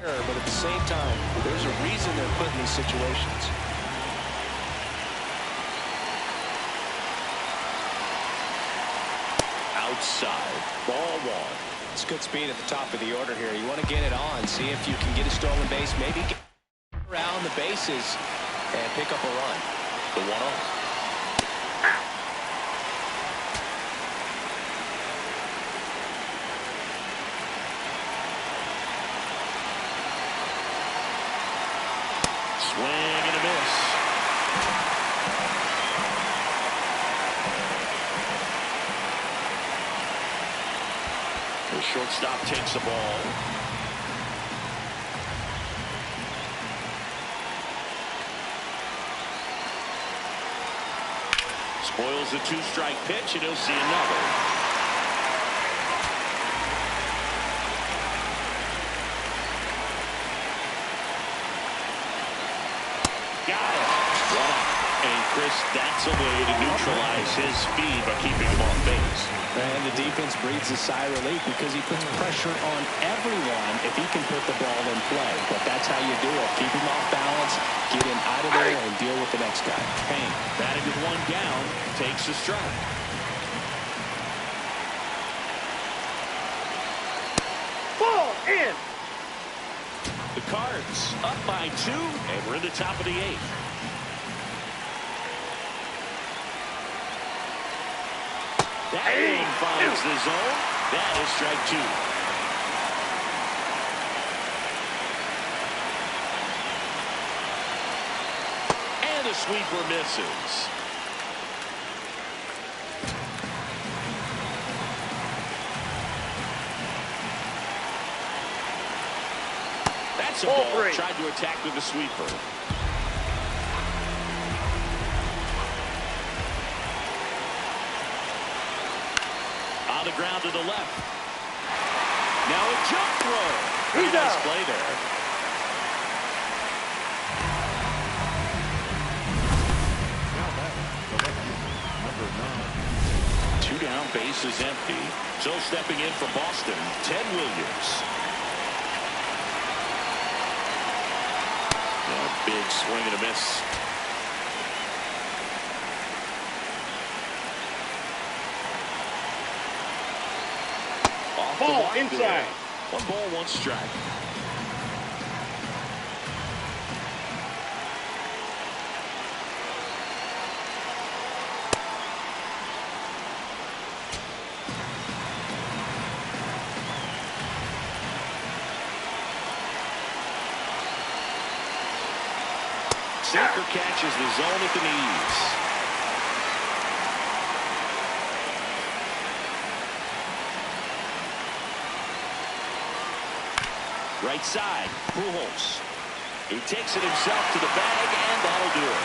But at the same time, there's a reason they're put in these situations. Outside, ball 1. It's good speed at the top of the order here. You want to get it on, see if you can get a stolen base, maybe get around the bases and pick up a run. The 1-0. Swing and a miss. The shortstop takes the ball. Boyle's a two-strike pitch, and he'll see another. Got it. One out. And Chris, that's a way to neutralize his speed by keeping him off base. And the defense breathes a sigh of relief because he puts pressure on everyone if he can put the ball in play. But that's how you do it. Keep him off balance, get him out of there, and deal with the next guy. Payne, batting with one down, takes a strike. Ball in. The Cards up by 2, and we're in the top of the 8th. That one finds the zone. That is strike 2. And the sweeper misses. That's a ball. Tried to attack with the sweeper. On the ground to the left. Now a jump throw. He's nice out. play there. Now batting, the lefty, number 9. 2 down, base is empty. So stepping in for Boston, Ted Williams. A big swing and a miss. Ball inside. 1 ball, 1 strike. Sinker catches the zone at the knees. Right side, Pujols. He takes it himself to the bag, and that'll do it.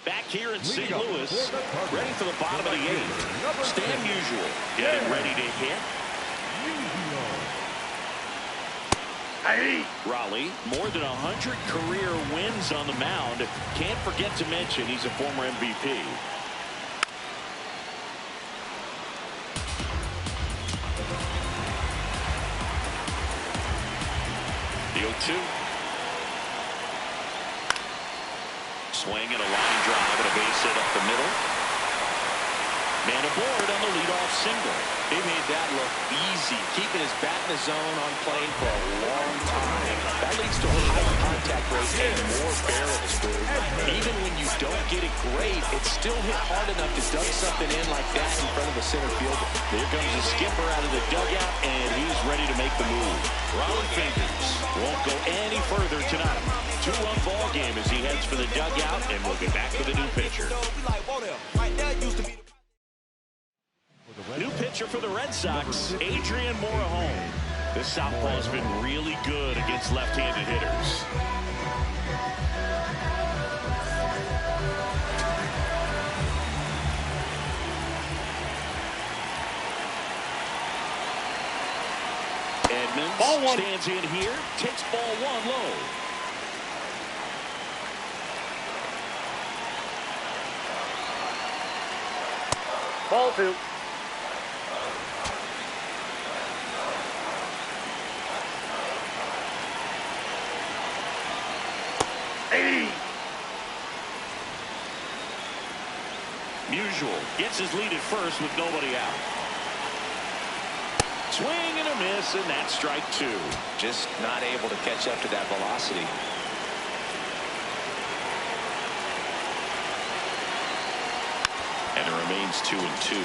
Back here in St. Louis, ready for the bottom of the 8th. Stan Musial getting ready to hit. Raleigh, more than 100 career wins on the mound. Can't forget to mention he's a former MVP. The 0-2. Swing and a line drive and a base hit up the middle. Man aboard on the leadoff single. He made that look easy, keeping his bat in the zone on plane for a long time. That leads to a higher contact rate and more barrels, dude. Even when you don't get it great, it's still hit hard enough to dunk something in like that in front of a center fielder. Here comes the skipper out of the dugout, and he's ready to make the move. Ron Fingers won't go any further tonight. 2-1 ball game as he heads for the dugout, and we'll be back with a new pitcher. New pitcher for the Red Sox, Adrian Morejon. This southpaw's been really good against left-handed hitters. Edmonds stands in here, takes ball 1 low. Ball 2. Musial gets his lead at first with nobody out. Swing and a miss, and that's strike 2. Just not able to catch up to that velocity. And it remains 2-2.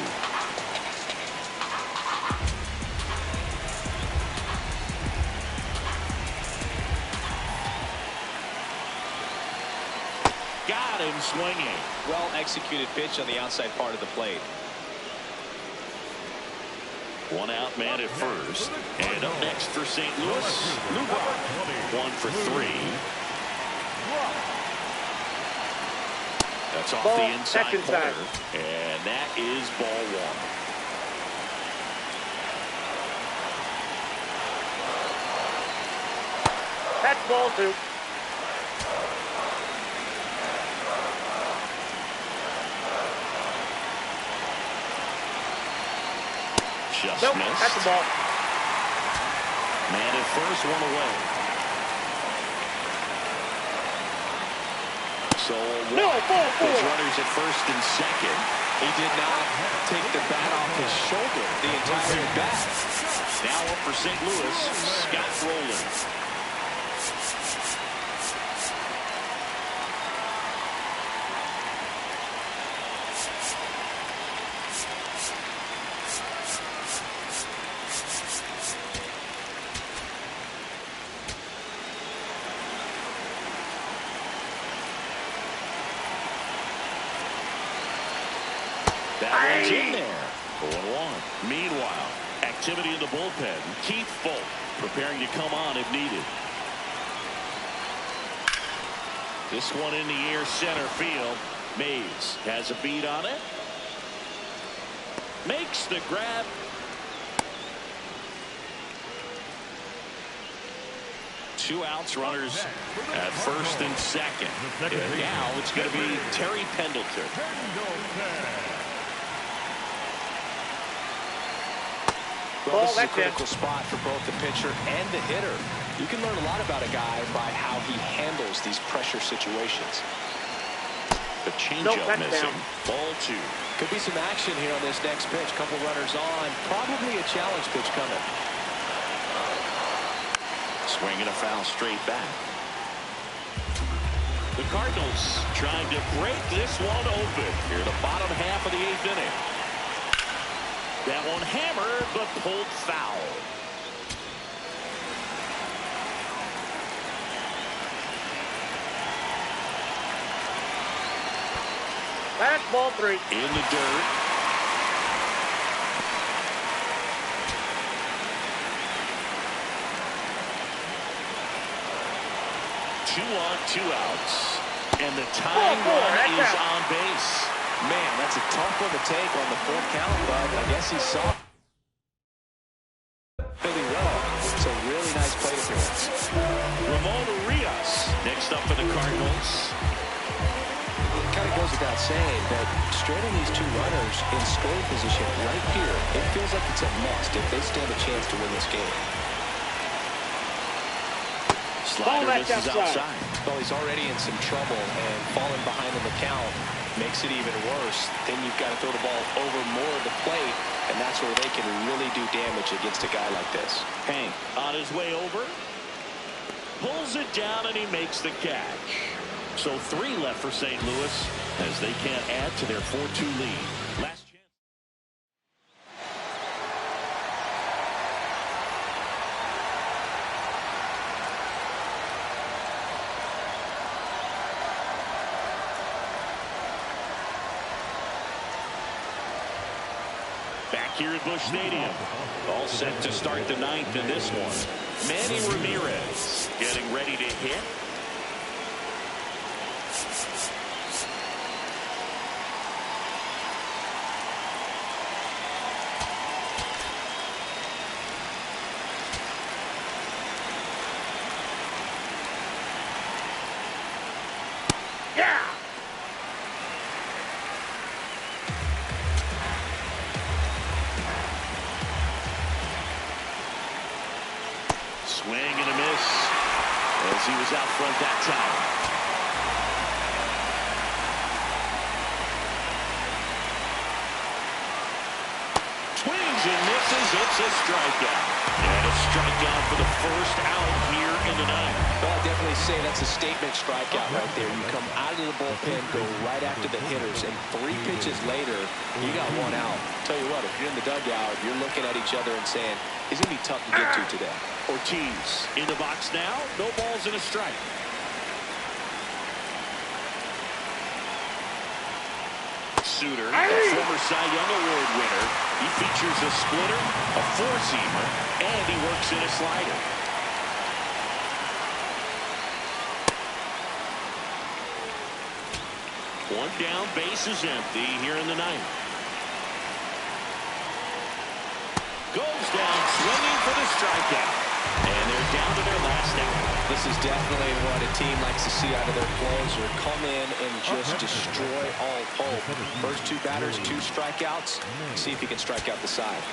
Got him swinging. Well executed pitch on the outside part of the plate. 1 out, man at first. And up next for St. Louis, Lou Brock. 1 for 3. That's off Ball, the inside that's inside. corner, and that is ball one. That's ball two. Just Nope, missed. that's the ball. Man at first, one away. So No, ball four. with runners at first and second. He did not take the bat off his shoulder the entire bat. Now up for St. Louis, Scott Rowland. That one's in there. 0-1. Meanwhile, activity in the bullpen. Keith Folk preparing to come on if needed. This one in the air, center field. Mays has a beat on it. Makes the grab. Two outs, runners at first and second. And now it's going to be Terry Pendleton. Well, this is a that's critical spot for both the pitcher and the hitter. You can learn a lot about a guy by how he handles these pressure situations. The changeup missing. down. Ball two. Could be some action here on this next pitch. Couple runners on. Probably a challenge pitch coming. Swinging a foul straight back. The Cardinals trying to break this one open here in the bottom half of the eighth inning. That one hammered, but pulled foul. That's ball three. In the dirt. Two on, two outs. And the tying run is on base. Man, that's a tough one to take on the full count, but I guess he saw really well. It's a really nice plate appearance. Ramon Urias next up for the Cardinals. Kind of goes without saying that straight on these two runners in scoring position right here, it feels like it's a must if they stand a chance to win this game. Slider misses outside. Well, he's already in some trouble, and falling behind in the count makes it even worse. Then you've got to throw the ball over more of the plate, and that's where they can really do damage against a guy like this. Hank on his way over. Pulls it down, and he makes the catch. So 3 left for St. Louis as they can't add to their 4-2 lead. Last chance. Back here at Busch Stadium. All set to start the 9th in this one. Manny Ramirez getting ready to hit. Swing and a miss as he was out front that time. Swings and misses. It's a strikeout. And a strikeout for the first out here in the 9th. Well, I'd definitely say that's a statement strikeout right there. You come out of the bullpen, go right after the hitters, and 3 pitches later, you got 1 out. Tell you what, if you're in the dugout, you're looking at each other and saying, he's going to be tough to get to today. Ortiz in the box now. No balls and a strike. Suter, the former Cy Young Award winner. He features a splitter, a 4-seamer, and he works in a slider. One down, base is empty here in the ninth. Goes down swinging for the strikeout. And they're down to their last out. This is definitely what a team likes to see out of their closer. Come in and just destroy all hope. First two batters, 2 strikeouts. See if he can strike out the side.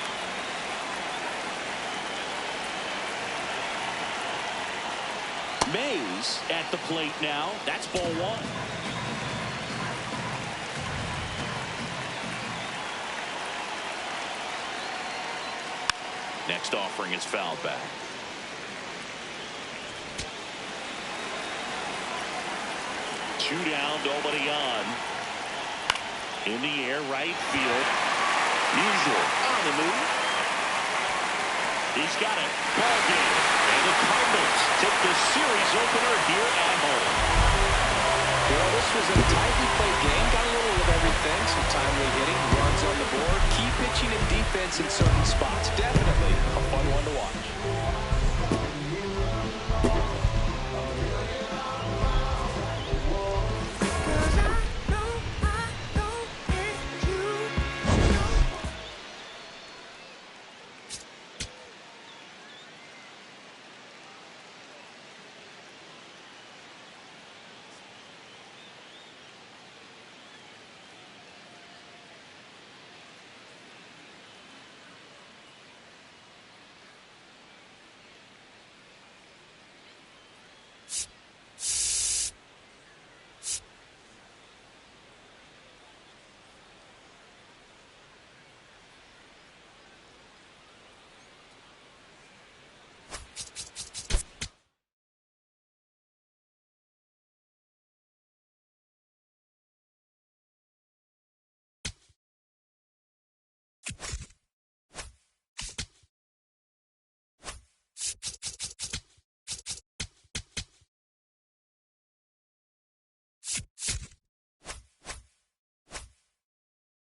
Mays at the plate now. That's ball 1. Next offering is fouled back. Two down, nobody on. In the air, right field. Musial on the move. He's got it. Ball game. And the Cardinals take the series opener here at home. Well, this was a tightly played game. Got a little of everything. Some timely hitting, runs on the board, key pitching and defense in certain spots. Definitely a fun one to watch.